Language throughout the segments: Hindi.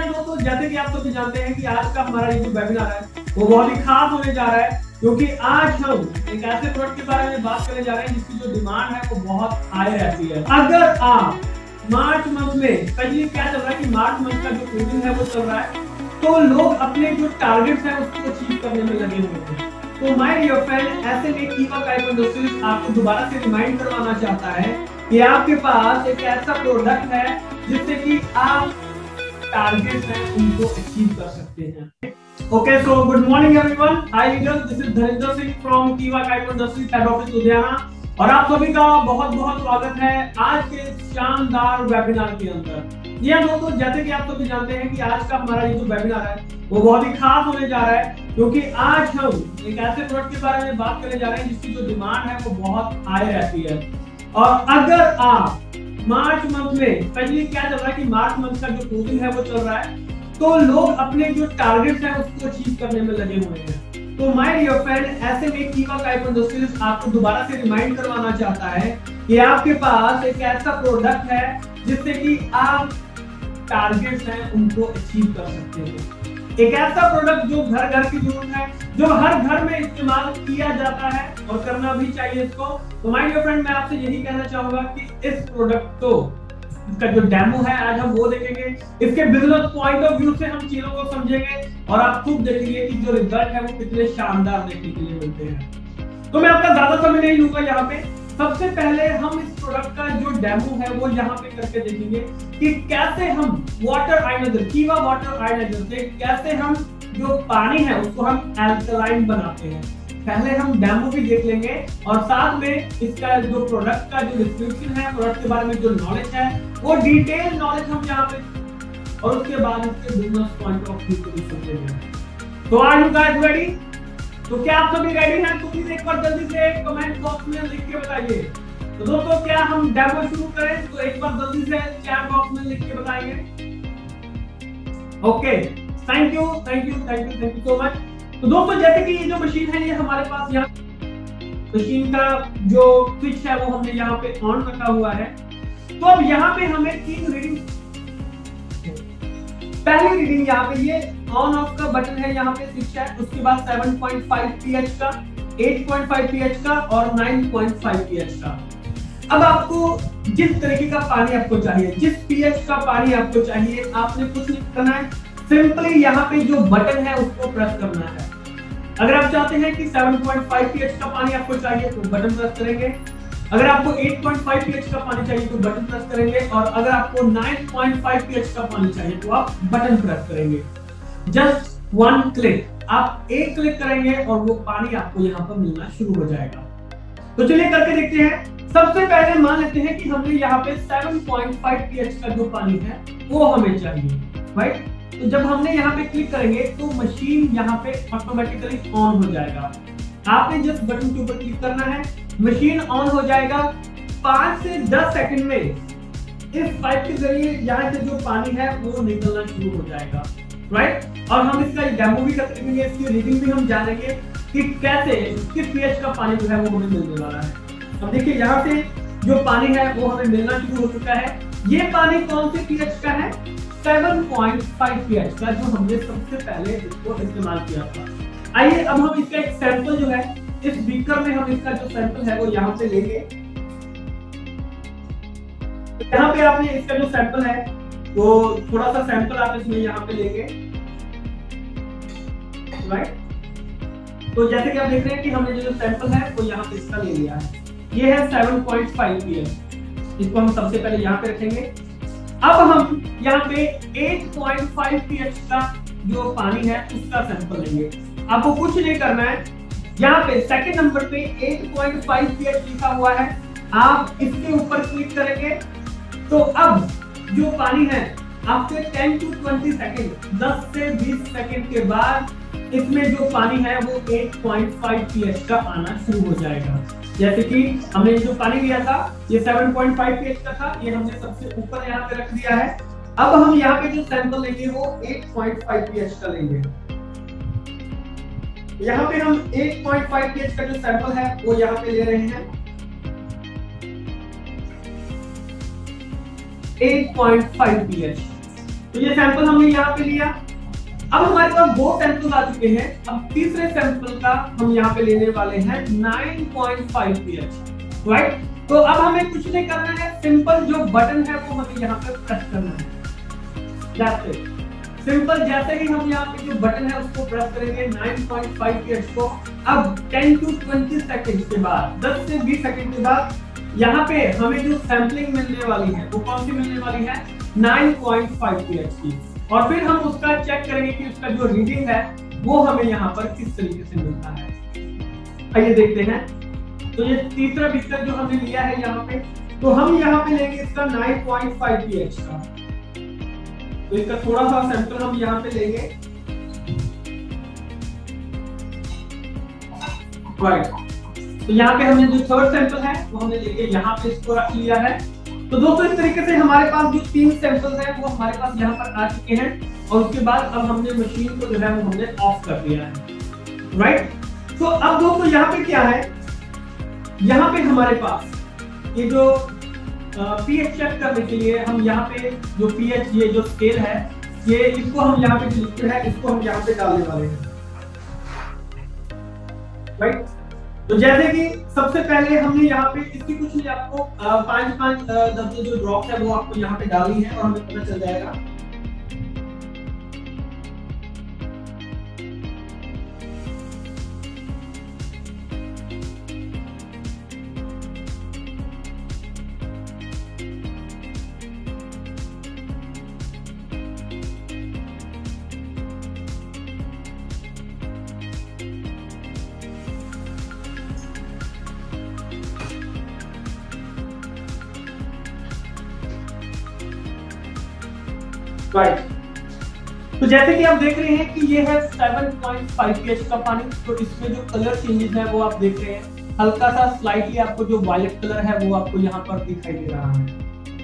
दोस्तों, जैसे कि आप सभी जानते हैं कि आज का हमारा ये जो वेबिनार है वो बहुत ही खास होने जा रहा है, क्योंकि आज हम एक ऐसे प्रोडक्ट के बारे में बात करने जा रहे हैं जिसकी जो डिमांड है वो बहुत हाई रहती है। अगर आप मार्च मंथ में, स्पेशली क्या चल रहा है कि मार्च मंथ का जो क्लोजिंग है वो चल रहा है, तो लोग अपने जो टारगेट्स हैं उसको अचीव करने में लगे हुए हैं। तो माय डियर फ्रेंड, ऐसे में कीवा काइट इंडस्ट्रीज आपको दोबारा से रिमाइंड करवाना चाहता है कि आपके पास एक ऐसा प्रोडक्ट है जिससे कि आप टारगेट्स हैं उनको अचीव कर सकते हैं। Okay, so good morning everyone, hi leaders, this is Dhanendra Singh from Kiva kite industries head office Ludhiana, और आप सभी का बहुत बहुत स्वागत है आज के शानदार वेबिनार के अंदर। जी हाँ दोस्तों, जैसे कि आप सभी जानते हैं कि आज का हमारा ये जो वेबिनार है वो बहुत ही खास होने जा रहा है, क्योंकि आज हम एक ऐसे प्रोडक्ट के बारे में बात करने जा रहे हैं जिसकी जो डिमांड है वो बहुत हाई रहती है। और अगर आप मार्च मंथ में, स्पेशली क्या चल रहा है कि मार्च मंथ का जो क्लोजिंग है वो चल रहा है, तो लोग अपने जो टारगेट्स हैं उसको अचीव करने में लगे हुए हैं। तो माय डियर फ्रेंड, ऐसे में कीवा काइट इंडस्ट्रीज आपको दोबारा से रिमाइंड करवाना चाहता है कि आपके पास एक ऐसा प्रोडक्ट है जिससे कि आप टारगेट्स हैं उनको अचीव कर सकते हैं। एक ऐसा प्रोडक्ट जो घर घर की जरूरत है, जो हर घर में इस्तेमाल किया जाता है और करना भी चाहिए इसको। तो माय डियर फ्रेंड, मैं आपसे यही कहना चाहूंगा कि इस प्रोडक्ट को, इसका जो डेमो है आज हम वो देखेंगे, इसके बिजनेस पॉइंट ऑफ व्यू से हम चीजों को समझेंगे और आप खुद देखेंगे कि जो रिजल्ट है वो कितने शानदार देखने के लिए मिलते हैं। तो मैं आपका ज्यादा समय नहीं लूंगा यहाँ पे। सबसे पहले हम इस प्रोडक्ट का जो डेमो है वो यहाँ पे करके देखेंगे कि कैसे हम वाटर आयनाइजर, कीवा वाटर आयनाइजर से कैसे हम जो पानी है उसको हम अल्कलाइन बनाते हैं। पहले हम डेमो भी देख लेंगे और साथ में इसका जो प्रोडक्ट का जो डिस्क्रिप्शन है, प्रोडक्ट के बारे में जो नॉलेज है वो डिटेल नॉलेज हम यहाँ पे, और उसके बाद इसके बिजनेस पॉइंट ऑफ व्यू को भी समझेंगे। तो आर यू गाइस रेडी? तो क्या आप सभी रेडी हैं? तो प्लीज एक बार जल्दी से कमेंट बॉक्स में लिख के बताइए। तो दोस्तों, क्या हम डेमो शुरू करें? तो एक बार जल्दी से चैट बॉक्स में लिख के बताएंगे। Okay, thank you so much. तो दोस्तों, जैसे कि ये जो मशीन है ये हमारे पास यहाँ मशीन का जो स्विच है वो हमने यहाँ पे ऑन रखा हुआ है। तो अब यहाँ पे हमें 3 रीडिंग, पहली रीडिंग यहाँ पे ये ऑन ऑफ का बटन है, यहाँ पे स्विच है, उसके बाद 7.5 pH का, 8.5 pH का और 9.5 pH का। अब आपको जिस तरीके का पानी आपको चाहिए, जिस pH का पानी आपको चाहिए, आपने कुछ नहीं करना है, सिंपली यहाँ पे जो बटन है उसको प्रेस करना है। अगर आप चाहते हैं कि 7.5 pH का पानी आपको चाहिए तो बटन प्रेस करेंगे, अगर आपको 8.5 pH का पानी चाहिए तो बटन प्रेस करेंगे, और अगर आपको 9.5 pH का पानी चाहिए तो आप बटन प्रेस करेंगे। जस्ट 1 क्लिक, आप एक क्लिक करेंगे और वो पानी आपको यहाँ पर मिलना शुरू हो जाएगा। तो चलिए करके देखते हैं। सबसे पहले मान लेते हैं कि हमने यहाँ पे 7.5 pH का जो पानी है वो हमें चाहिए, राइट? तो जब हमने यहाँ पे क्लिक करेंगे तो मशीन यहाँ पे ऑटोमेटिकली ऑन हो जाएगा। आपने जिस बटन के ऊपर क्लिक करना है, मशीन ऑन हो जाएगा। 5 से 10 सेकंड में इस पाइप के जरिए यहाँ से जो पानी है वो निकलना शुरू हो जाएगा, राइट? और हम इसका डेमो भी कर देंगे, इसकी रीडिंग भी हम जानेंगे कि कैसे किस pH का पानी जो है वो हमें मिलने वाला है। अब देखिए, यहाँ से जो पानी है वो हमें मिलना शुरू हो चुका है। ये पानी कौन से pH का है? 7.5 pH का, जो हमने सबसे पहले इसको इस्तेमाल किया था। आइए अब हम इसका एक सैंपल जो है, इस बीकर में हम इसका जो सैंपल है वो यहाँ पे लेंगे। तो यहाँ पे आपने इसका जो सैंपल है वो थोड़ा सा सैंपल आप इसमें यहाँ पे लेंगे, राइट? तो जैसे कि आप देख रहे हैं कि हमने जो सैंपल है वो यहाँ पे इसका ले लिया है। ये है 7.5 pH, इसको हम सबसे पहले यहाँ पे रखेंगे। अब हम यहाँ पे 8.5 pH का जो पानी है उसका सैंपल लेंगे। आपको कुछ नहीं करना है, यहाँ पे सेकंड नंबर पे 8.5 pH लिखा हुआ है, आप इसके ऊपर क्लिक करेंगे तो अब जो पानी है आफ्टर 10 to 20 सेकंड, 10 से 20 सेकंड के बाद इसमें जो पानी है वो 8.5 pH का आना शुरू हो जाएगा। जैसे कि हमने जो पानी लिया था ये 7.5 pH का था, ये हमने सबसे ऊपर यहाँ पे रख दिया है। अब हम यहाँ पे जो सैंपल लेंगे वो 8.5 pH का लेंगे। यहाँ पे हम 8.5 pH का जो सैंपल है वो यहाँ पे ले रहे हैं। 8.5 pH तो ये सैंपल हमने यहाँ पे लिया। अब हमारे पास 2 सैंपल आ चुके हैं। अब तीसरे सैंपल का हम यहाँ पे लेने वाले हैं 9.5 pH, राइट। तो अब हमें कुछ नहीं करना है, सिंपल जो बटन है वो हमें यहाँ पे प्रेस करना है। That's it, simple. जैसे ही हम यहाँ पे जो बटन है उसको प्रेस करेंगे 9.5 pH को, अब 10 to 20 सेकंड के बाद, 10 से 20 सेकंड के बाद यहाँ पे हमें जो सैंपलिंग मिलने वाली है वो कौन सी मिलने वाली है, 9.5 pH की। और फिर हम उसका चेक करेंगे कि उसका जो रीडिंग है वो हमें यहाँ पर किस तरीके से मिलता है। आइए देखते हैं। तो ये तीसरा बीकर जो हमने लिया है यहाँ पे, तो हम यहाँ पे लेंगे इसका 9.5 pH का। तो इसका थोड़ा सा सैंपल हम यहाँ पे लेंगे, राइट। तो यहाँ पे हमने जो थर्ड सैंपल है वो हमने लेके यहाँ पे इसको रख लिया है। तो दोस्तों इस तरीके से हमारे पास जो 3 सैंपल्स हैं वो हमारे पास यहाँ पर आ चुके हैं। और उसके बाद अब हमने मशीन को जो है वो हमने ऑफ कर दिया है, राइट। तो अब दोस्तों यहाँ पे क्या है, यहाँ पे हमारे पास ये जो pH चेक करने के लिए हम यहाँ पे जो pH ये जो स्केल है, ये इसको हम यहाँ पे जो लिक्विड है इसको हम यहाँ पे डालने वाले हैं, राइट। तो जैसे कि सबसे पहले हमने यहाँ पे इसकी कुछ नहीं, आपको 5-5 जो ड्रॉप है वो आपको यहाँ पे डालनी है और हमें पता चल जाएगा। राइट। तो जैसे कि आप देख रहे हैं कि ये है 7.5 pH का पानी। तो इसमें जो कलर चेंजेस है वो आप देख रहे हैं, हल्का सा स्लाइटली आपको जो वायलेट कलर है वो आपको यहाँ पर दिखाई दे रहा है,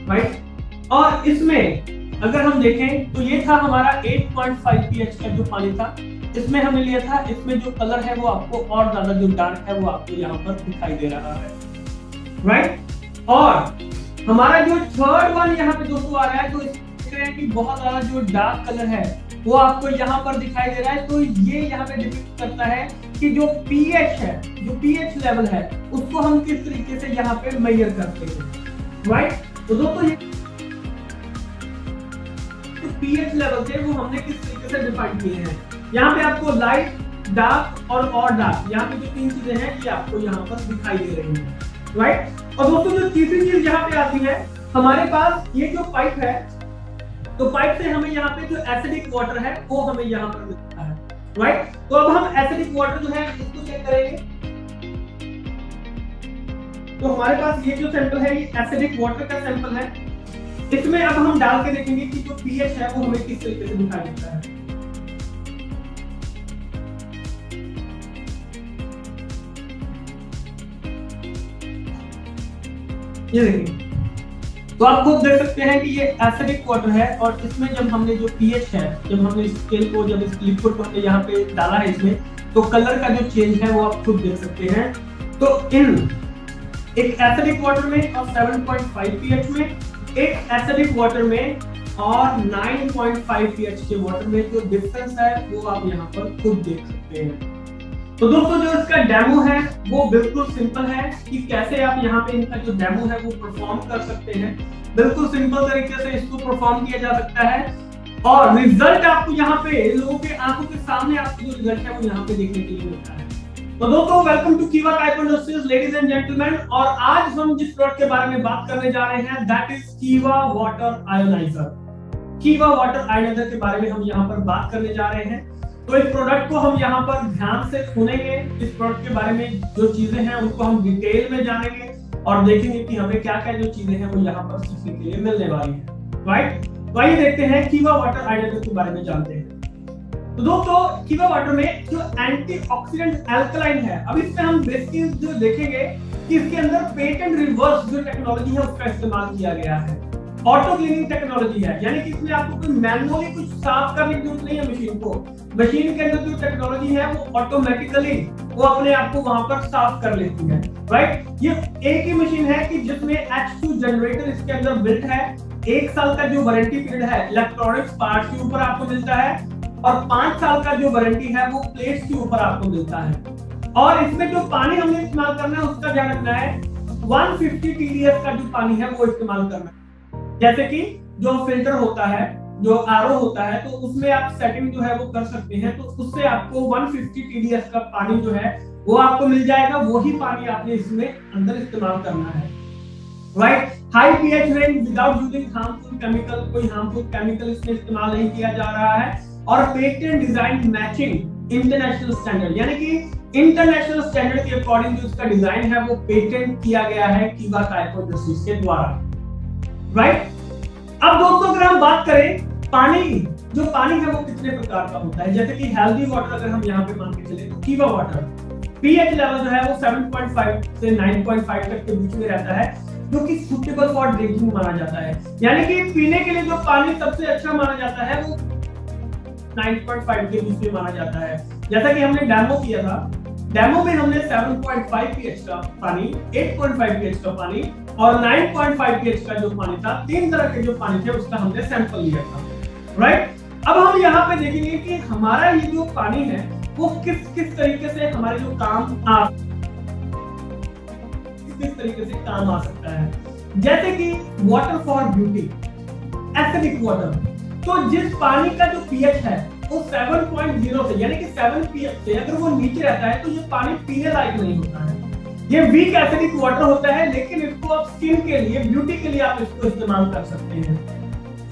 राइट। और इसमें अगर हम देखें तो ये था हमारा 8.5 pH का जो पानी था, इसमें हमने लिया था, इसमें जो कलर है वो आपको और ज्यादा जो डार्क है वो आपको यहाँ पर दिखाई दे रहा है, राइट। और हमारा जो थर्ड वन यहाँ पे दोस्तों आ रहा है, तो देख रहे हैं कि बहुत ज्यादा जो डार्क कलर है वो आपको यहाँ पर दिखाई दे रहा है। तो ये यहाँ पे डिपिक्ट करता है कि जो pH है, जो pH लेवल है उसको हम किस तरीके से यहाँ पे मेजर करते हैं, राइट। तो दोस्तों ये तो pH लेवल थे वो हमने किस तरीके से डिफाइन किए हैं। यहाँ पे आपको लाइट, डार्क और डार्क, यहाँ पे जो 3 चीजें हैं ये आपको यहाँ पर दिखाई दे रही है, राइट। और दोस्तों जो तीसरी चीज यहाँ पे आती है, हमारे पास ये जो पाइप है, तो पाइप से हमें यहाँ पे जो एसिडिक वाटर है वो हमें यहाँ पर मिलता है, राइट। तो अब हम एसिडिक वाटर जो है इसको चेक करेंगे। तो हमारे पास ये जो सैंपल है ये एसिडिक वाटर का सैंपल है। इसमें अब हम डाल के देखेंगे कि जो pH है वो हमें किस तरीके से दिखाई देता है। ये देखिए, तो आप खुद देख सकते हैं कि ये एसिडिक वाटर है। और इसमें जब हमने जो pH है, जब हमने इस स्केल को, जब इस लिक्विड को हमने यहाँ पे डाला है इसमें, तो कलर का जो चेंज है वो आप खुद देख सकते हैं। तो इन एक एसिडिक वाटर में और 7.5 pH में, एक एसिडिक वाटर में और 9.5 pH के वाटर में जो डिफरेंस है वो आप यहाँ पर खुद देख सकते हैं। तो दोस्तों जो इसका डेमो है वो बिल्कुल सिंपल है कि कैसे आप यहाँ पे इनका जो डेमो है वो परफॉर्म कर सकते हैं। बिल्कुल सिंपल तरीके से इसको परफॉर्म किया जा सकता है और रिजल्ट आपको यहाँ पे लोगों के आंखों के सामने आपको जो रिजल्ट है वो यहाँ पे देखने के लिए मिलता है। तो दोस्तों वेलकम टू कीवा type industries ladies and gentleman. और आज हम जिस प्रोडक्ट के बारे में बात करने जा रहे हैं दैट इज कीवा वाटर आयोनाइजर। कीवा वाटर आयोनाइजर के बारे में हम यहाँ पर बात करने जा रहे हैं। तो इस प्रोडक्ट को हम यहाँ पर ध्यान से सुनेंगे, इस प्रोडक्ट के बारे में जो चीजें हैं उनको हम डिटेल में जानेंगे और देखेंगे कि हमें क्या क्या जो चीजें हैं वो यहाँ पर सीखने के लिए मिलने वाली है, राइट। तो आइए देखते हैं कीवा वाटर आयोनाइजर के बारे में जानते हैं। तो दोस्तों कीवा वाटर में जो एंटीऑक्सीडेंट अल्कलाइन है, अब इसमें हम बेसिकली जो देखेंगे कि इसके अंदर पेटेंट रिवर्स जो टेक्नोलॉजी है उसका इस्तेमाल किया गया है। ऑटो क्लीनिंग टेक्नोलॉजी है, यानी कि इसमें आपको कोई मैनुअली कुछ साफ करने की जरूरत नहीं है मशीन को। मशीन के अंदर जो टेक्नोलॉजी है वो ऑटोमेटिकली वो अपने आप को वहां पर साफ कर लेती है, राइट। ये एक ही मशीन है कि जिसमें H2 जनरेटर इसके अंदर बिल्ट है। 1 साल का जो वारंटी पीरियड है इलेक्ट्रॉनिक्स पार्ट्स के ऊपर आपको मिलता है, और 5 साल का जो वारंटी है वो प्लेट्स के ऊपर आपको मिलता है। और इसमें जो पानी हमने इस्तेमाल करना है उसका ध्यान रखना है, 150 TDS का जो पानी है वो इस्तेमाल करना है। जैसे कि जो फिल्टर होता है, जो आरओ होता है, तो उसमें आप सेटिंग जो है वो कर सकते हैं, तो उससे आपको 150 TDS का पानी जो है वो आपको मिल जाएगा। वही पानी आपने इसमें अंदर इस्तेमाल करना है, right. High pH range without using harmful chemical, कोई हार्मफुल केमिकल इसमें इस्तेमाल नहीं किया जा रहा है। और patent design matching international standard, यानी कि इंटरनेशनल स्टैंडर्ड के अकॉर्डिंग जो इसका डिजाइन है वो पेटेंट किया गया है कीवा काइको इंडस्ट्रीज के द्वारा, राइट। अब दोस्तों अगर हम बात करें पानी, जो पानी है वो कितने प्रकार का होता है, जैसे कि हेल्दी वाटर अगर हम यहाँ पे मान के चले तो कीवा वाटर पीएच लेवल जो है वो 7.5 से 9.5 तक के बीच में रहता है, जो कि सुटेबल फॉर ड्रिंकिंग माना जाता है। यानी कि पीने के लिए जो पानी सबसे अच्छा माना जाता है वो 9.5 के बीच में माना जाता है। जैसा कि हमने डेमो किया था, डेमो में हमने 7.5 पीएच का पानी, 8.5 पीएच का पानी और 9.5 पीएच का जो पानी था, 3 तरह के जो पानी थे उसका हमने सैंपल लिया था, राइट। अब हम यहाँ पे देखेंगे कि हमारा ये जो पानी है वो किस तरीके से हमारे जो किस तरीके से काम आ सकता है। जैसे कि water for beauty, acidic water, तो जिस पानी का जो पीएच है वो 7.0 से, यानी कि 7 पीएच से अगर वो नीचे रहता है तो ये पानी पीने लायक नहीं होता है। ये वीक एसिडिक वाटर होता है, लेकिन इसको आप स्किन के लिए, ब्यूटी के लिए आप इसको इस्तेमाल कर सकते हैं,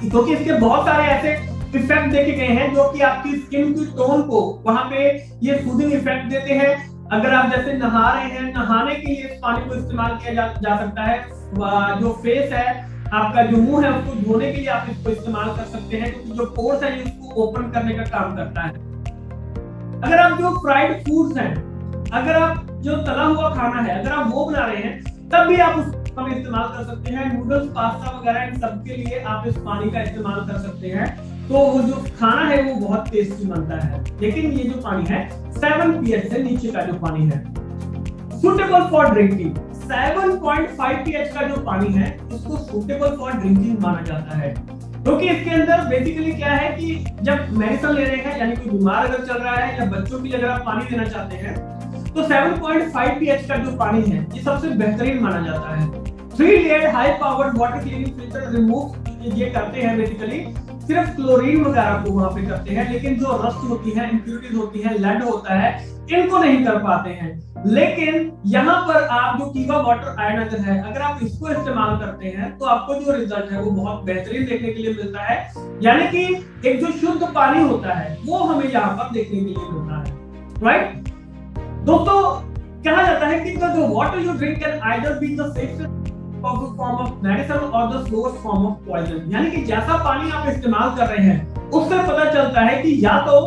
क्योंकि इसके बहुत सारे ऐसे इफेक्ट देखे गए हैं जो कि आपकी स्किन की टोन को वहां पे ये सूदिंग इफेक्ट देते हैं। अगर आप जैसे नहा रहे हैं, नहाने के लिए इस पानी को इस्तेमाल किया जा सकता है। जो फेस है, आपका जो मुंह है, उसको धोने के लिए आप इसको इस्तेमाल कर सकते हैं, क्योंकि जो पोर्स है उसको ओपन करने का काम करता है। अगर आप जो फ्राइड फूड्स हैं, अगर आप जो तला हुआ खाना है, अगर आप वो बना रहे हैं, तब भी आप उसको हम इस्तेमाल कर सकते हैं। नूडल्स, पास्ता वगैरह इन सब के लिए आप इस पानी का इस्तेमाल कर सकते हैं, तो वो जो खाना है वो बहुत टेस्टी बनता है। लेकिन ये जो पानी है 7 पीएच से नीचे का जो पानी है, सुटेबल फॉर ड्रिंकिंग, 7.5 पीएच का जो पानी है उसको सुटेबल फॉर ड्रिंकिंग माना जाता है, क्योंकि इसके अंदर बेसिकली क्या है कि जब मेडिसिन ले रहे हैं, यानी कि बीमार अगर चल रहा है या बच्चों के लिए अगर आप पानी देना चाहते हैं, तो 7.5 पीएच का जो पानी है ये सबसे बेहतरीन माना जाता है। 3 layer high powered water cleaning filter remove ये करते हैं, बेसिकली सिर्फ क्लोरीन वगैरह को वहां पे करते हैं, लेकिन जो रस्ट होती है, इंप्यूरिटीज होती है, लेड होता है, इनको नहीं कर पाते हैं। लेकिन यहाँ पर आप जो कीवा वाटर आयनाइजर है, अगर आप इसको इस्तेमाल करते हैं तो आपको जो रिजल्ट है वो बहुत बेहतरीन देखने के लिए मिलता है। यानी कि एक जो शुद्ध पानी होता है वो हमें यहाँ पर देखने के लिए मिलता है, राइट। दोस्तों कहा जाता है कि जो water you drink can either be the safest of the form of medicine or the slowest form of poison, यानी कि जैसा पानी आप इस्तेमाल कर रहे हैं उससे पता चलता है कि या तो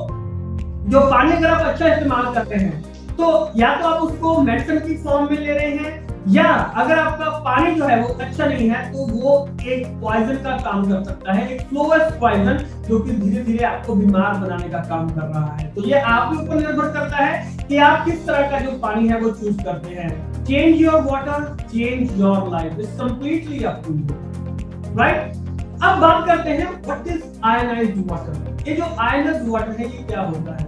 जो पानी अगर आप अच्छा इस्तेमाल करते हैं तो या तो आप उसको मेडिसिन की फॉर्म में ले रहे हैं, या अगर आपका पानी जो है वो अच्छा नहीं है तो वो एक पॉइजन का काम कर सकता है, एक स्लोएस्ट पॉइजन जो कि धीरे धीरे आपको बीमार बनाने का काम कर रहा है। तो ये आपके ऊपर निर्भर करता है कि आप किस तरह का जो पानी है वो चूज करते हैं। Change your water, change your life. It's completely up to you, right? अब बात करते हैं what is ionized water. ये जो ionized water है ये क्या होता है?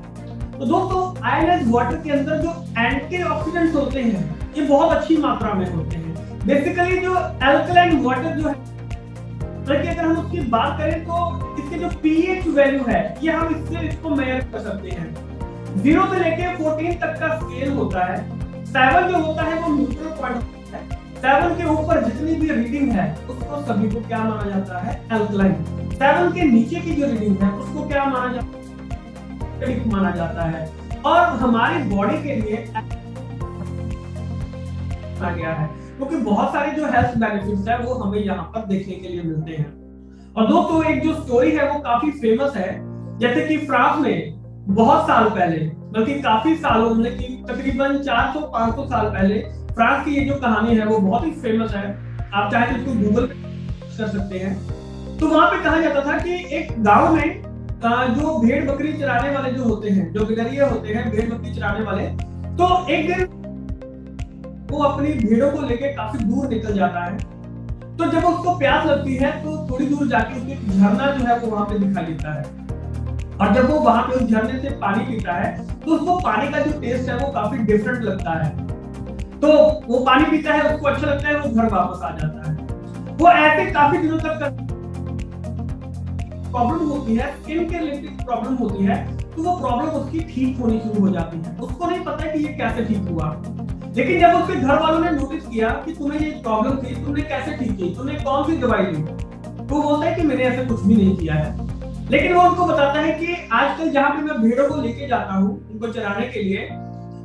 तो दोस्तों ionized water के अंदर जो एंटीऑक्सीडेंट्स होते हैं ये बहुत अच्छी मात्रा में होते हैं। बेसिकली जो अल्कलाइन वाटर जो है, अगर हम उसकी बात करें तो इसके जो पीएच वैल्यू है ये हम इसको मेजर कर सकते हैं। 0 से लेके 14 तक का स्केल होता है। 7 जो होता है वो न्यूट्रल पॉइंट होता है। 7 के ऊपर जितनी भी रीडिंग है उसको सभी को क्या माना जाता है, अल्कलाइन। 7 के नीचे की जो रीडिंग है उसको क्या माना जाता है, एसिडिक माना जाता है। और हमारी बॉडी के लिए आ गया है, क्योंकि बहुत सारे जो हेल्थ बेनिफिट्स है वो हमें यहाँ पर देखने के लिए मिलते हैं। और दोस्तों एक जो स्टोरी है वो काफी फेमस है, जैसे कि फ्रांस में बहुत साल पहले, बल्कि काफी सालों में, तकरीबन 400-500 साल पहले फ्रांस की ये जो कहानी है वो बहुत ही फेमस है। आप चाहे तो इसको गूगल कर सकते हैं। तो वहां पे कहा जाता था कि एक गांव में जो भेड़ बकरी चराने वाले जो होते हैं, जो गिलहरियां होते हैं भेड़ बकरी चराने वाले, तो एक दिन वो अपनी भेड़ों को लेकर काफी दूर निकल जाता है। तो जब उसको प्यास लगती है तो थोड़ी दूर जाके उसको एक झरना जो है वो वहां पे दिखाई देता है, और जब वो वहां पे उस झरने से पानी पीता है तो उसको पानी का जो टेस्ट है वो काफी डिफरेंट लगता है। तो वो पानी पीता है, उसको अच्छा लगता है, वो घर वापस आ जाता है। वो ऐसे काफी दिनों तक प्रॉब्लम होती है, स्किन के रिलेटेड प्रॉब्लम होती है, तो वो प्रॉब्लम उसकी ठीक होनी शुरू हो जाती है। उसको नहीं पता है कि ये कैसे ठीक हुआ, लेकिन जब उसके घर वालों ने नोटिस किया कि तुम्हें ये प्रॉब्लम थी, तुमने कैसे ठीक की, तुमने कौन सी दवाई ली, तो वो बोलता है कि मैंने ऐसा कुछ भी नहीं किया है। लेकिन वो उनको बताता है कि आजकल जहां पे मैं भेड़ों को लेके जाता हूँ उनको चराने के लिए,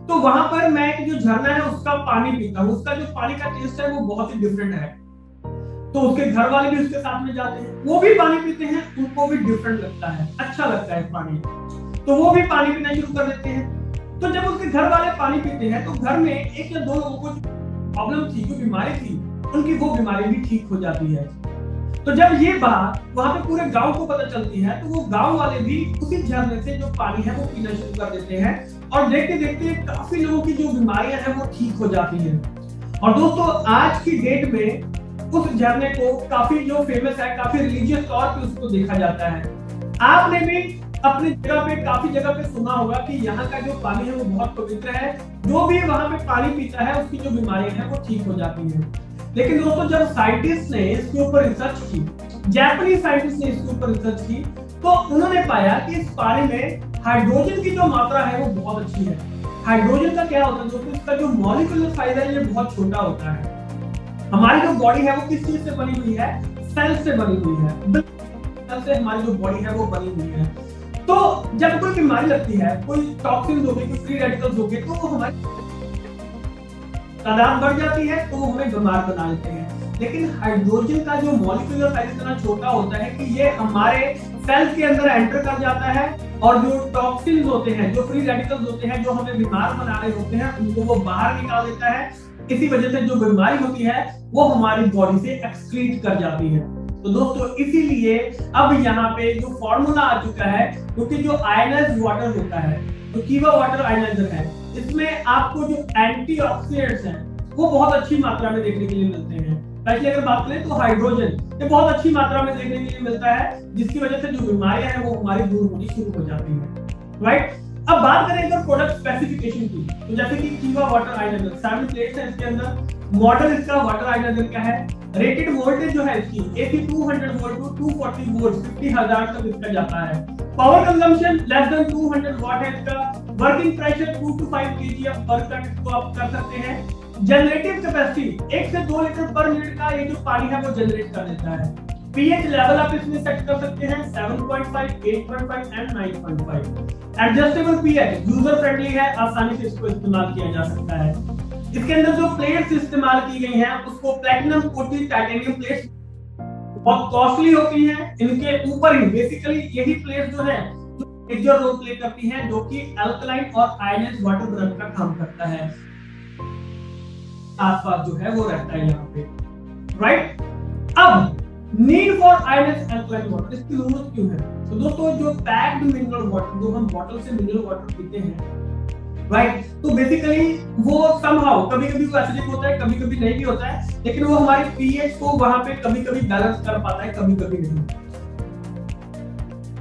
तो वहां पर मैं एक जो झरना है उसका पानी पीता हूँ, उसका जो पानी का टेस्ट है वो बहुत ही डिफरेंट है। तो उसके घर वाले भी उसके साथ में जाते हैं, वो भी पानी पीते हैं, उनको भी डिफरेंट लगता है, अच्छा लगता है पानी, तो वो भी पानी पीना शुरू कर देते हैं। तो जब उसके घर वाले पानी पीते हैं तो घर में एक या दो लोगों को प्रॉब्लम थी, जो बीमारी थी, उनकी वो बीमारी भी ठीक हो जाती है। तो जब ये बात वहां पे पूरे गांव को पता चलती है तो वो गांव वाले भी उसी झरने से जो पानी है वो पीना शुरू कर देते हैं, और देखते देखते काफी लोगों की जो बीमारियां हैं वो ठीक हो जाती है। और दोस्तों आज की डेट में उस झरने को काफी जो फेमस है, काफी रिलीजियस तौर पे उसको देखा जाता है। आपने भी अपनी जगह पे काफी जगह पे सुना होगा कि यहाँ का जो पानी है वो बहुत पवित्र है, जो भी वहां पे पानी पीता है उसकी जो बीमारियां हैं वो ठीक हो जाती है। लेकिन दोस्तों जब साइंटिस्ट ने इसके ऊपर रिसर्च की, जापानी साइंटिस्ट ने इसके ऊपर रिसर्च की, तो उन्होंने पाया कि इस पानी में हाइड्रोजन की जो मात्रा है वो बहुत अच्छी है। हाइड्रोजन का क्या होता है दोस्तों, इसका जो मॉलिक्यूलर साइज है ये बहुत छोटा होता है। हमारी जो बॉडी है वो किस चीज से बनी हुई है, सेल से बनी हुई है, सेल से हमारी जो बॉडी है वो बनी हुई है। तो जब कोई बीमारी लगती है, कोई टॉक्सिन हो गए, कोई फ्री रेडिकल्स हो गए, तो वो हमारी तादाद बढ़ जाती है, तो वो हमें बीमार बना देते हैं। लेकिन हाइड्रोजन का जो मॉलिक्यूलर साइज इतना छोटा होता है कि ये हमारे सेल के अंदर एंटर कर जाता है, और जो टॉक्सिन्स होते हैं, जो फ्री रेडिकल्स होते हैं, जो हमें बीमार बना रहे होते हैं, उनको वो बाहर निकाल देता है। इसी वजह से जो बीमारी होती है वो हमारी बॉडी से एक्सक्रीट कर जाती है। तो दोस्तों इसीलिए अब यहाँ पे जो फॉर्मूला आ चुका है, क्योंकि जो आयनाइज्ड वाटर होता है, जो कीवा वाटर आयनाइजर है, इसमें आपको जो एंटीऑक्सीडेंट्स हैं वो बहुत अच्छी मात्रा में देखने के लिए मिलते हैं। पहले अगर बात करें तो हाइड्रोजन ये बहुत अच्छी मात्रा में देखने के लिए मिलता है, जिसकी वजह से जो बीमारियां हैं वो हमारी दूर होनी शुरू हो जाती है, राइट। अब बात करें अगर प्रोडक्ट स्पेसिफिकेशन की, तो जैसे कि कीवा वाटर आयनाइजर 7 प्लेट्स है इसके अंदर। मॉडल इसका वाटर आयनाइजर का है। रेटेड वोल्टेज जो है इसकी AC 200 वोल्ट टू 240 वोल्ट 50,000 तक इसका जाता है। पावर कंजम्पशन लेस देन 200 वाट है इसका। वर्किंग प्रेशर 2 to 5 kg पर कट इसको आप कर सकते हैं। जनरेटिव कैपेसिटी 1 से 2 लीटर पर मिनट का ये जो पानी है वो जनरेट कर देता है। पीएच लेवल आप इसमें सेट कर सकते हैं 7.5, 8.5 and 9.5। Adjustable pH user friendly है, आसानी से इसको इस्तेमाल किया जा सकता है। इसके अंदर जो प्लेट्स इस्तेमाल की गई हैं उसको प्लैटिनम कोटेड टाइटेनियम प्लेट्स बहुत कॉस्टली होती हैं। इनके ऊपर ही बेसिकली यही प्लेट जो है मेजर रोल प्ले करती हैं, जो कि अल्कलाइन और आयनाइज्ड वाटर बनाने का काम करता है। आसपास जो है वो रहता है यहाँ पे, राइट। अब need for ionised alkaline water, इसकी जरूरत क्यों है? तो दोस्तों जो पैक्ड मिनरल वाटर, जो हम बॉटल से मिनरल वाटर पीते हैं, राइट, तो बेसिकली वो समहाउ कभी-कभी वो एसिडिक होता है, कभी-कभी नहीं भी होता है, लेकिन वो हमारे पीएच को वहां पे कभी-कभी बैलेंस कर पाता है, कभी-कभी नहीं।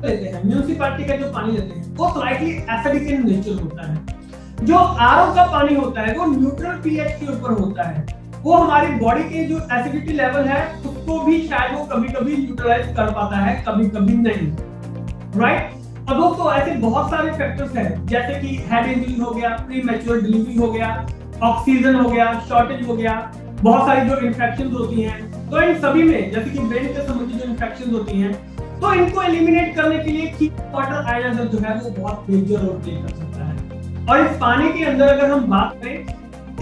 लेते हैं म्युनिसिपैलिटी का जो पानी लेते हैं वो स्लाइटली एसिडिक इन नेचर होता है। जो आरओ का पानी होता है वो न्यूट्रल पीएच के ऊपर होता है। वो हमारी बॉडी के जो एसिडिटी लेवल है उसको भी शायद वो कभी-कभी न्यूट्रलाइज कर पाता है, कभी-कभी नहीं, राइट। और दोस्तों ऐसे बहुत सारे फैक्टर्स हैं, जैसे कि हेड इंजरी हो गया, प्री मैच्योर डिलीवरी हो गया, ऑक्सीजन हो गया, शॉर्टेज हो गया, बहुत सारी जो इन्फेक्शंस होती हैं। तो इन सभी में जैसे कि ब्रेन से संबंधित जो इन्फेक्शंस होती हैं, तो इनको एलिमिनेट करने के लिए कीवा वाटर आयनाइजर जो है वो बहुत मेजर रोल प्ले कर सकता है। और इस पानी के अंदर अगर हम बात करें,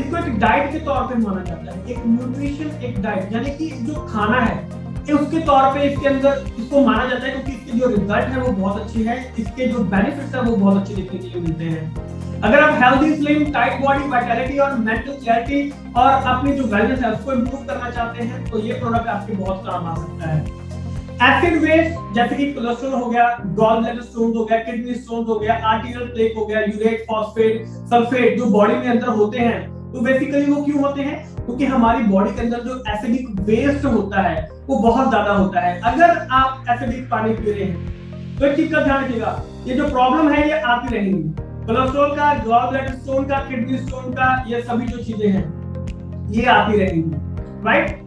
इसको एक डाइट के तौर पे माना जाता है, एक न्यूट्रिशन, एक डाइट, यानी कि जो खाना है उसके तौर पे इसके अंदर इसको माना जाता है, क्योंकि इसके जो रिजल्ट है वो बहुत अच्छे हैं, इसके जो बेनिफिट्स है वो बहुत अच्छे देखने के लिए मिलते हैं। अगर आप healthy, slim, tight body, vitality और मेंटल क्लैरिटी और अपनी जो वेलनेस है उसको इंप्रूव करना चाहते हैं तो ये प्रोडक्ट आपके बहुत काम आ सकता है। एसिड वेस्ट जैसे कि कोलेस्ट्रॉल हो गया, गॉल ब्लैडर स्टोन हो गया, किडनी स्टोन हो गया, आर्टेरियल प्लेक हो गया, यूरेट, फॉस्फेट, सल्फेट जो बॉडी में अंदर होते हैं, तो बेसिकली वो क्यों होते हैं? क्योंकि हमारी बॉडी के अंदर जो एसिडिक वेस्ट होता है वो बहुत ज्यादा होता है। अगर आप एसिडिक पानी पी रहे हैं तो एक चीज का ध्यान रखिएगा, ये जो प्रॉब्लम है ये आती रहेंगी, कोलेस्ट्रॉल का, गॉल ब्लैडर स्टोन का, किडनी स्टोन का, ये सभी जो चीजें हैं ये आती रहेंगी, राइट।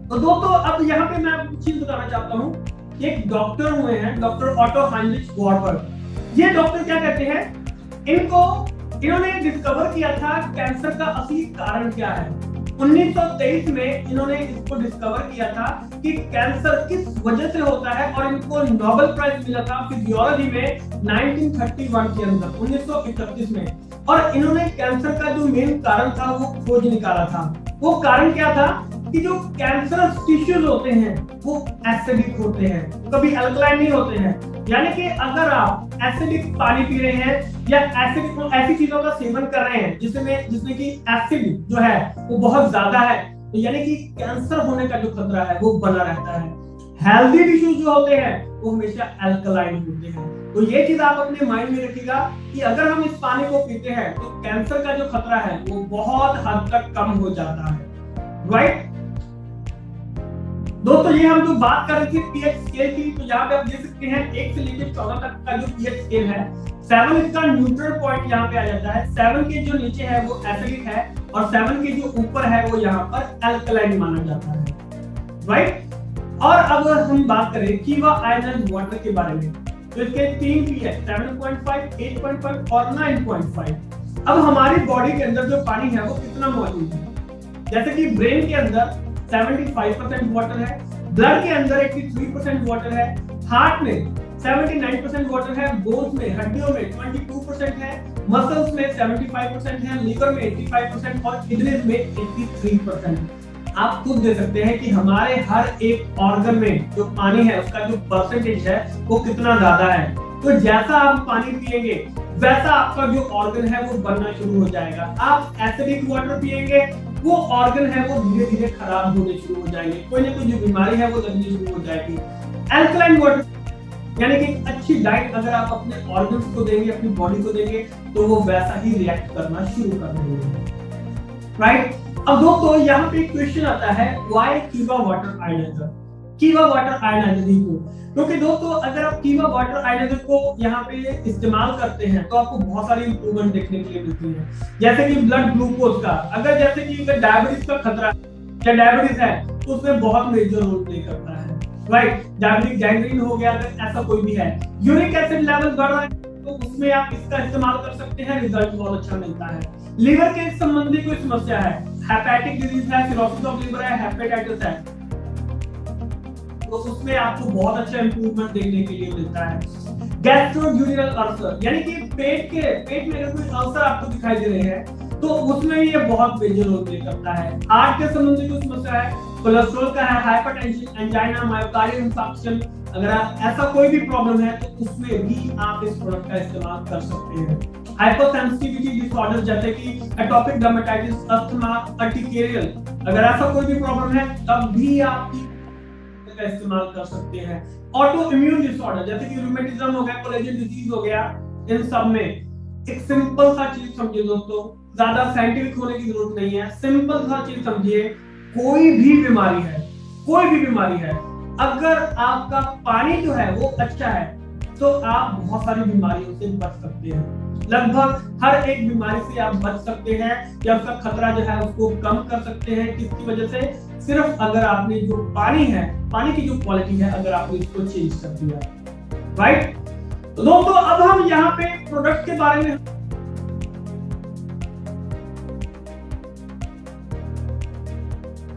तो दोस्तों अब यहाँ पे मैं आपको चीज बताना चाहता हूँ, एक डॉक्टर हुए हैं, डॉक्टर ऑटो हाइनरिच वार्बर्ग। ये डॉक्टर क्या कहते हैं, इन्होंने डिस्कवर किया था कैंसर का असली कारण क्या है। 1923 में इन्होंने इसको डिस्कवर किया था कि कैंसर किस वजह से होता है, और इनको नोबेल प्राइज मिला था फिजियोलॉजी में 1931 के अंदर, 1931 में। और इन्होंने कैंसर का जो मेन कारण था वो खोज निकाला था। वो कारण क्या था कि जो कैंसरस टिश्यूज होते हैं वो एसिडिक होते हैं, कभी अल्कलाइन नहीं होते हैं। यानी कि अगर आप एसिडिक पानी पी रहे हैं या एसिडिक ऐसी चीजों का सेवन कर रहे हैं जिसमें कि एसिड जो है वो बहुत ज्यादा है, तो यानी कि कैंसर होने का जो खतरा है वो बना रहता है। हेल्दी टिश्यूज जो होते हैं वो हमेशा अल्कलाइन होते हैं। तो ये चीज आप अपने माइंड में रखिएगा कि अगर हम इस पानी को पीते हैं तो कैंसर का जो खतरा है वो बहुत हद तक कम हो जाता है, राइट। दोस्तों ये हम जो बात कर रहे थे पीएच स्केल की, तो यहाँ पे आप देख सकते हैं 1 से लेकर 14 तक का जो पीएच स्केल है, 7 इसका न्यूट्रल पॉइंट यहाँ पे आ जाता है। 7 के जो नीचे है वो एसिडिक है और 7 के जो ऊपर है वो यहाँ पर अल्कलाइन माना जाता है, राइट। और अब हम बात करें कीवा आयनाइज्ड वाटर के बारे में, तो इसके 3 पीएच 7.5, 8.5 और 9.5। अब हमारी बॉडी के अंदर जो पानी है वो कितना मौजूद है, जैसे कि ब्रेन के अंदर 75% वाटर है, ब्लड के अंदर 83% वाटर है, हार्ट में 79% वाटर है, बोन्स में, हड्डियों में 22% है, मसल्स में 75% है, लीवर में 85% और किडनीज में 83%। आप खुद दे सकते हैं कि हमारे हर एक ऑर्गन में जो पानी है उसका जो परसेंटेज है वो कितना ज्यादा है। तो जैसा आप पानी पिएंगे वैसा आपका जो ऑर्गन है वो बनना शुरू हो जाएगा। आप एसिडिक वाटर पिएंगे, वो ऑर्गन है वो धीरे धीरे खराब होने शुरू हो जाएंगे, कोई ना कोई जो बीमारी है वो लगनी शुरू हो जाएगी। अल्कलाइन वाटर यानी कि अच्छी डाइट अगर आप अपने ऑर्गन्स को देंगे, अपनी बॉडी को देंगे, तो वो वैसा ही रिएक्ट करना शुरू कर देंगे, राइट। अब दोस्तों यहाँ पे एक क्वेश्चन आता है, व्हाई कीवा वाटर आयनाइजर, कीवा वाटर आयनाइजर को, क्योंकि दोस्तों अगर आप कीवा वाटर आयनाइजर को यहाँ पे इस्तेमाल करते हैं तो आपको बहुत सारी इंप्रूवमेंट देखने के लिए मिलती है। जैसे कि ब्लड ग्लूकोज का, अगर जैसे कि डायबिटीज का खतरा या डायबिटीज है तो उसमें बहुत मेजर रोल प्ले करता है, राइट। डायबिटिक गैंग्रीन हो गया अगर ऐसा कोई भी है, यूरिक एसिड लेवल बढ़ रहा है तो उसमें आप इसका इस्तेमाल कर सकते हैं, रिजल्ट बहुत अच्छा मिलता है। लीवर के संबंधी कोई समस्या है, हेपेटिक डिजीज है, सिरोसिस ऑफ लीवर है, हेपेटाइटिस है, तो उसमें आपको बहुत अच्छा इंप्रूवमेंट देखने के लिए मिलता है। गैस्ट्रोड्यूरियल अल्सर यानी कि पेट में अगर कोई अल्सर आपको दिखाई दे रहे हैं तो उसमें ये बहुत मेजर रोल प्ले करता है। हार्ट के संबंधी कोई समस्या है, कोलेस्ट्रॉल का है, हाइपरटेंशन, एंजाइना, मायोकार्डियल इंफार्क्शन, अगर ऐसा कोई भी प्रॉब्लम है तो उसमें भी आप इस प्रोडक्ट का इस्तेमाल कर सकते हैं। हाइपरसेंसिटिविटी डिसऑर्डर जैसे कि एटोपिक डर्मेटाइटिस, अस्थमा, अर्टिकेरियल, अगर ऐसा कोई भी प्रॉब्लम है तब भी आप का इस्तेमाल कर सकते हैं। ऑटो इम्यून डिसऑर्डर जैसे कि रूमेटिज्म हो गया, कोलेजन डिजीज हो गया, इन सब में एक सिंपल सा चीज समझिए दोस्तों, ज्यादा साइंटिफिक होने की जरूरत नहीं है, सिंपल सा चीज समझिए, कोई भी बीमारी है, अगर आपका पानी जो है वो अच्छा है तो आप बहुत सारी बीमारियों से बच सकते हैं। लगभग हर एक बीमारी से आप बच सकते हैं या उसका खतरा जो है उसको कम कर सकते हैं। किसकी वजह से? सिर्फ अगर आपने जो पानी है, पानी की जो क्वालिटी है, अगर आपने इसको चेंज कर दिया, राइट। तो दोस्तों अब हम यहाँ पे प्रोडक्ट के बारे में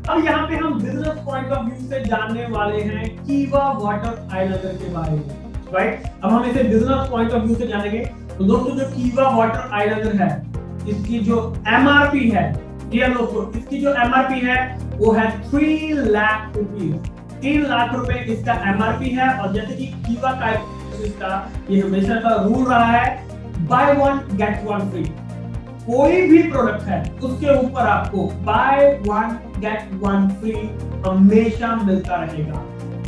अब यहाँ पे हम बिजनेस पॉइंट ऑफ व्यू से जानने वाले हैं कीवा वाटर आयनाइजर के बारे में, राइट। अब हम इसे बिजनेस पॉइंट ऑफ व्यू से जानेंगे। तो दोस्तों जो कीवा वाटर आयनाइजर है इसकी जो एमआरपी है, दोस्तों इसकी जो एमआरपी है वो है 3 लाख रुपीस, 3 लाख रुपए इसका एमआरपी है। और जैसे कि कीवा का इसका ये हमेशा का रूल रहा है, बाय 1 गेट 1 फ्री। कोई भी प्रोडक्ट है उसके ऊपर आपको बाय 1 गेट 1 फ्री हमेशा मिलता रहेगा।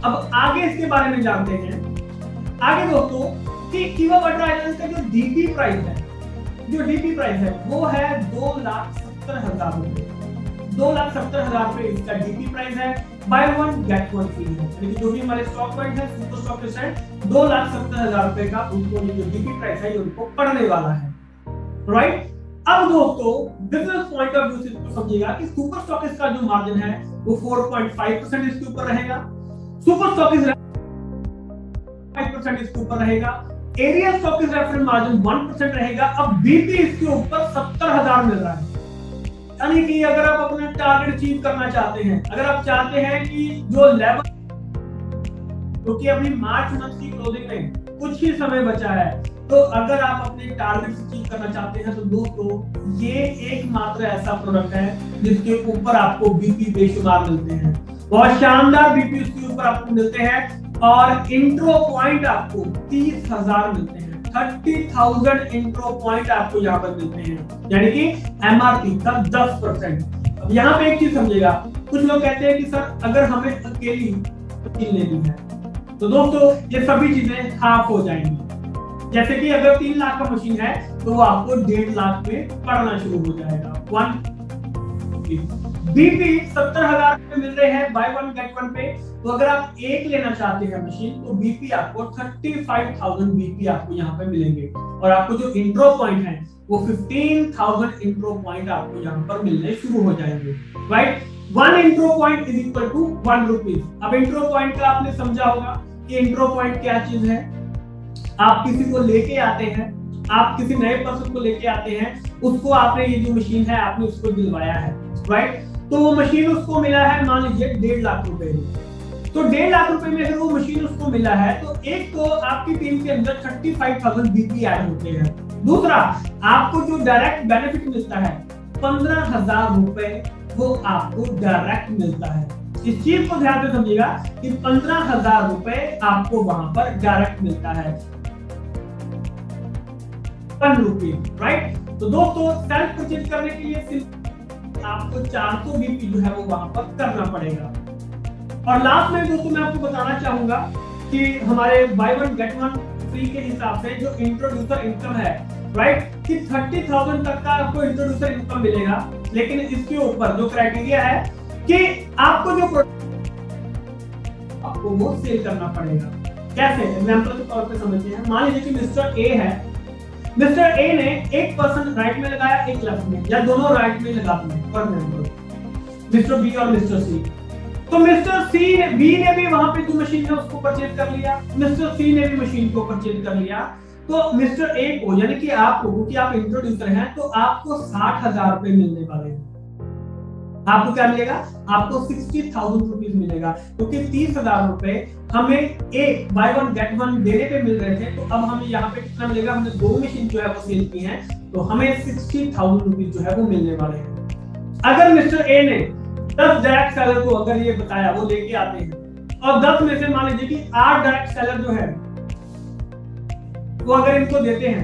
अब आगे इसके बारे में जानते हैं। आगे दोस्तों कि कीवा वाटर आइलैंड का जो डीपी प्राइस है, वो है 2,70,000 रुपए। 2,70,000 रुपए इसका डीपी प्राइस है। By one get one free है, यानी कि जो भी हमारे स्टॉक पॉइंट है सुपर स्टॉकिस्ट है, 2,70,000 रुपए का उनको ये जो डीपी प्राइस है ये उनको पड़ने वाला है, राइट। अब दोस्तों बिजनेस पॉइंट ऑफ व्यू से इसको समझिएगा कि सुपर स्टॉकिस्ट का जो मार्जिन है वो 4.5% इसके ऊपर रहेगा। सुपर स्टॉकिस्ट 5% इसके ऊपर रहेगा। एरिया स्टॉकिस्ट रेफरेंस मार्जिन 1% रहेगा। अब बीपी इसके ऊपर 70,000 मिल रहा है, यानी कि अगर आप अपना टारगेट अचीव करना चाहते हैं, अगर आप चाहते हैं कि जो लेवल, क्योंकि अभी मार्च मंथ की क्लोजिंग में कुछ ही समय बचा है, तो अगर आप अपने टारगेट अचीव करना चाहते हैं तो दोस्तों ये एकमात्र ऐसा प्रोडक्ट है जिसके ऊपर आपको बीपी बेशुमार मिलते हैं। बहुत शानदार बीपी उसके ऊपर आपको मिलते हैं और इंट्रो पॉइंट आपको 30,000 मिलते हैं। 30,000 इंट्रो पॉइंट आपको यहाँ पर मिलते हैं, यानी कि एमआरपी का 10%। अब यहाँ पे एक चीज समझिएगा, कुछ लोग कहते हैं कि सर अगर हमें अकेली मशीन लेनी है तो दोस्तों ये सभी चीजें हाफ हो जाएंगी। जैसे कि अगर 3 लाख का मशीन है तो वो आपको 1.5 लाख में पड़ना शुरू हो जाएगा। बीपी 70,000 पे मिल रहे हैं बाय वन गेट वन पे। तो अगर आप एक लेना चाहते हैं मशीन तो बीपी आपको 35,000 बीपी आपको यहाँ पे मिलेंगे और आपको जो इंट्रो पॉइंट है वो 15,000 इंट्रो पॉइंट आपको यहाँ पर मिलने शुरू हो जाएंगे, right. 1 intro point is equal to 1 rupees. अब इंट्रो पॉइंट का आपने समझा होगा कि इंट्रो पॉइंट क्या चीज है। आप किसी को लेके आते हैं, आप किसी नए पर्सन को लेके आते हैं, उसको आपने ये जो मशीन है आपने उसको दिलवाया है, राइट। तो वो मशीन उसको मिला है मान लीजिए 1.5 लाख रुपए में। तो 1.5 लाख रुपए में अगर वो मशीन उसको मिला है तो एक तो आपकी टीम के अंदर 35,000 बीपी ऐड होते हैं। दूसरा आपको जो डायरेक्ट बेनिफिट मिलता है 15,000 रुपए वो आपको डायरेक्ट मिलता है। इस चीज को ध्यान से समझिएगा कि 15,000 रुपए आपको वहां पर डायरेक्ट मिलता है, 1 रुपये, राइट। तो दोस्तों सेल्फ परचेज करने के लिए सिर्फ आपको 400 बीपी जो है वो वहां पर करना पड़ेगा। और लास्ट में दोस्तों मैं आपको बताना चाहूंगा कि हमारे by one get one free के हिसाब से जो इंट्रोड्यूसर इनकम है, राइट, कि 30,000 तक का आपको इंट्रोड्यूसर इनकम मिलेगा। लेकिन इसके ऊपर जो क्राइटेरिया है कि आपको जो आपको वो सेल करना पड़ेगा। कैसे, एग्जांपल के तौर पे समझते हैं। मान लीजिए कि मिस्टर ए है, मिस्टर ए ने 1% राइट में लगाया, 1 लेफ्ट में, या दोनों राइट में लगा दिए फॉर एग्जांपल, मिस्टर बी और मिस्टर सी। तो मिस्टर सी ने, बी ने भी वहां पे जो मशीन है उसको परचेज कर लिया, मिस्टर सी ने भी मशीन को परचेज कर लिया। तो मिस्टर ए को, यानी कि आपको, क्योंकि आप इंट्रोड्यूसर हैं, तो आपको 60,000 रुपए मिलने वाले हैं। आपको क्या मिलेगा? आपको 60,000 रुपीज मिलेगा, क्योंकि 30,000 रुपए हमें एक बाय वन गेट वन देने पे मिल रहे थे। तो अब हमें यहाँ पे कितना मिलेगा? हमने 2 मशीन जो है वो सेल की हैं, तो हमें 60,000 रुपीज जो है वो मिलने वाले हैं। अगर मिस्टर ए ने 10 डायरेक्ट सेलर को अगर ये बताया, वो लेके आते हैं, और 10 में से मान लीजिए कि 8 डायरेक्ट सेलर जो है वो अगर इनको देते हैं,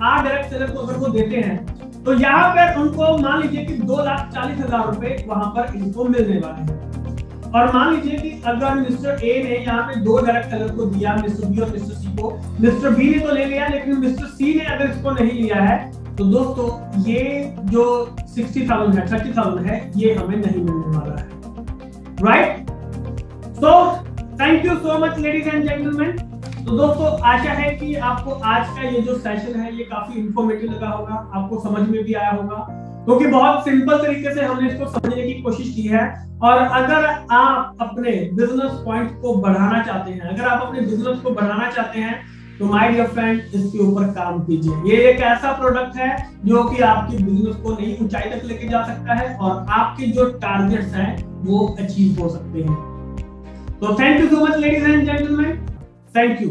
8 डायरेक्ट सेलर को अगर वो देते हैं, तो यहाँ पर उनको मान लीजिए कि 2,40,000 रुपए वहां पर इनको मिलने वाले हैं। और मान लीजिए कि अगर मिस्टर ए ने यहाँ पे 2 डायरेक्ट सेलर को दिया, मिस्टर बी और मिस्टर सी को, मिस्टर बी ने तो ले लिया, लेकिन मिस्टर सी ने अगर इसको नहीं लिया है, तो दोस्तों ये जो 60,000 है, 30,000 है, ये हमें नहीं मिलने वाला है, right. So thank you so much ladies and gentleman. तो दोस्तों आशा है कि आपको आज का ये जो सेशन है ये काफी इंफॉर्मेटिव लगा होगा, आपको समझ में भी आया होगा, क्योंकि बहुत सिंपल तरीके से हमने इसको समझने की कोशिश की है। और अगर आप अपने बिजनेस पॉइंट को बढ़ाना चाहते हैं, अगर आप अपने बिजनेस को बढ़ाना चाहते हैं, तो माय डियर फ्रेंड इसके ऊपर काम कीजिए। ये एक ऐसा प्रोडक्ट है जो कि आपकी बिजनेस को नई ऊंचाई तक लेके जा सकता है और आपके जो टारगेट्स हैं वो अचीव हो सकते हैं। तो thank you so much ladies and gentleman, thank you.